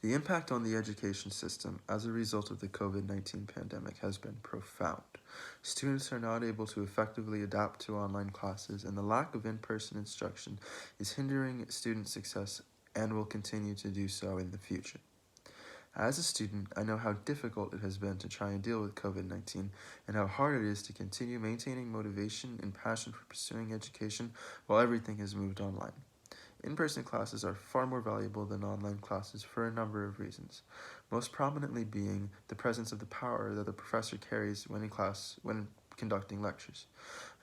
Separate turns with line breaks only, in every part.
The impact on the education system as a result of the COVID-19 pandemic has been profound. Students are not able to effectively adapt to online classes, and the lack of in-person instruction is hindering student success and will continue to do so in the future. As a student, I know how difficult it has been to try and deal with COVID-19 and how hard it is to continue maintaining motivation and passion for pursuing education while everything has moved online. In-person classes are far more valuable than online classes for a number of reasons, most prominently being the presence of the power that the professor carries when in class when conducting lectures.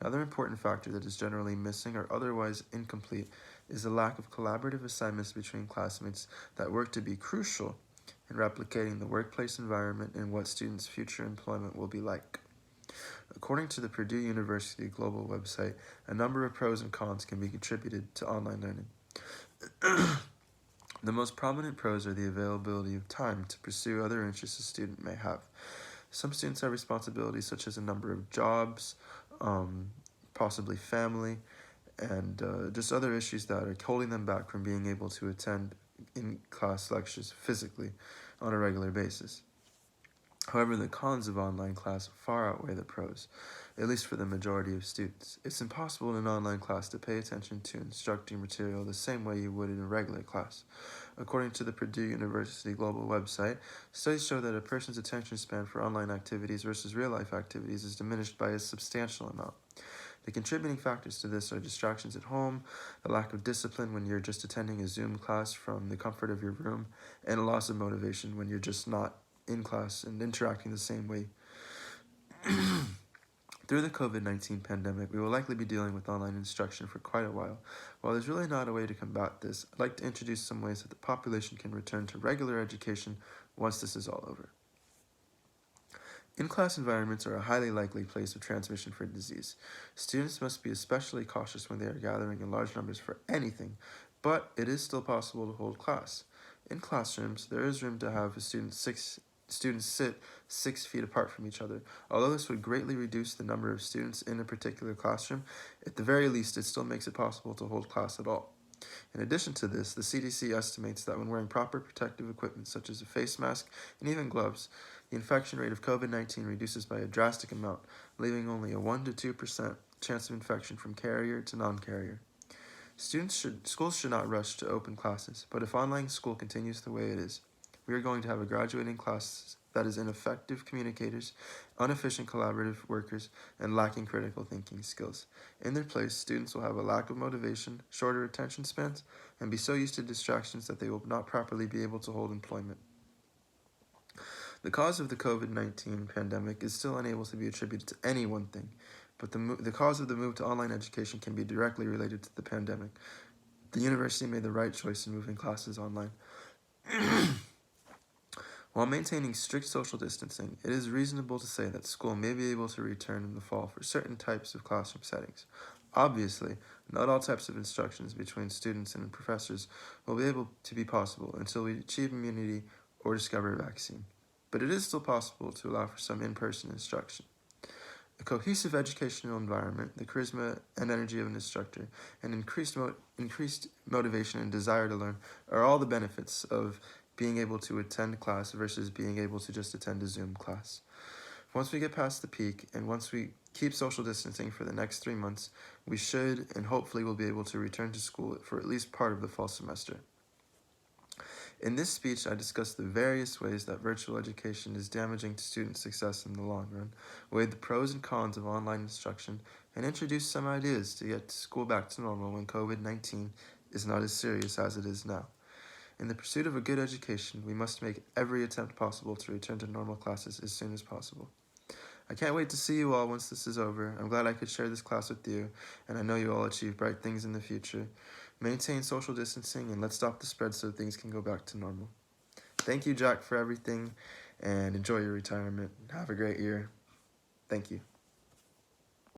Another important factor that is generally missing or otherwise incomplete is the lack of collaborative assignments between classmates that work to be crucial in replicating the workplace environment and what students' future employment will be like. According to the Purdue University Global website, a number of pros and cons can be contributed to online learning. The most prominent pros are the availability of time to pursue other interests a student may have. Some students have responsibilities such as a number of jobs, possibly family, and just other issues that are holding them back from being able to attend in-class lectures physically on a regular basis. However, the cons of online class far outweigh the pros, at least for the majority of students. It's impossible in an online class to pay attention to instructing material the same way you would in a regular class. According to the Purdue University Global website, studies show that a person's attention span for online activities versus real-life activities is diminished by a substantial amount. The contributing factors to this are distractions at home, a lack of discipline when you're just attending a Zoom class from the comfort of your room, and a loss of motivation when you're just not in class and interacting the same way. Through the COVID-19 pandemic, we will likely be dealing with online instruction for quite a while. While there's really not a way to combat this, I'd like to introduce some ways that the population can return to regular education once this is all over. In-class environments are a highly likely place of transmission for disease. Students must be especially cautious when they are gathering in large numbers for anything, but it is still possible to hold class. In classrooms, there is room to have students sit 6 feet apart from each other. Although this would greatly reduce the number of students in a particular classroom, at the very least it still makes it possible to hold class at all. In addition to this, the CDC estimates that when wearing proper protective equipment such as a face mask and even gloves, the infection rate of COVID-19 reduces by a drastic amount, leaving only a 1 to 2% chance of infection from carrier to non-carrier. Schools should not rush to open classes, but if online school continues the way it is, we are going to have a graduating class that is ineffective communicators, inefficient collaborative workers, and lacking critical thinking skills. In their place, students will have a lack of motivation, shorter attention spans, and be so used to distractions that they will not properly be able to hold employment. The cause of the COVID-19 pandemic is still unable to be attributed to any one thing, but the cause of the move to online education can be directly related to the pandemic. The university made the right choice in moving classes online. While maintaining strict social distancing, it is reasonable to say that school may be able to return in the fall for certain types of classroom settings. Obviously, not all types of instructions between students and professors will be able to be possible until we achieve immunity or discover a vaccine. But it is still possible to allow for some in-person instruction. A cohesive educational environment, the charisma and energy of an instructor, and increased motivation and desire to learn are all the benefits of being able to attend class versus being able to just attend a Zoom class. Once we get past the peak, and once we keep social distancing for the next 3 months, we should and hopefully will be able to return to school for at least part of the fall semester. In this speech, I discussed the various ways that virtual education is damaging to student success in the long run, weighed the pros and cons of online instruction, and introduced some ideas to get school back to normal when COVID-19 is not as serious as it is now. In the pursuit of a good education, we must make every attempt possible to return to normal classes as soon as possible. I can't wait to see you all once this is over. I'm glad I could share this class with you, and I know you all achieve bright things in the future. Maintain social distancing, and let's stop the spread so things can go back to normal. Thank you, Jack, for everything, and enjoy your retirement. Have a great year. Thank you.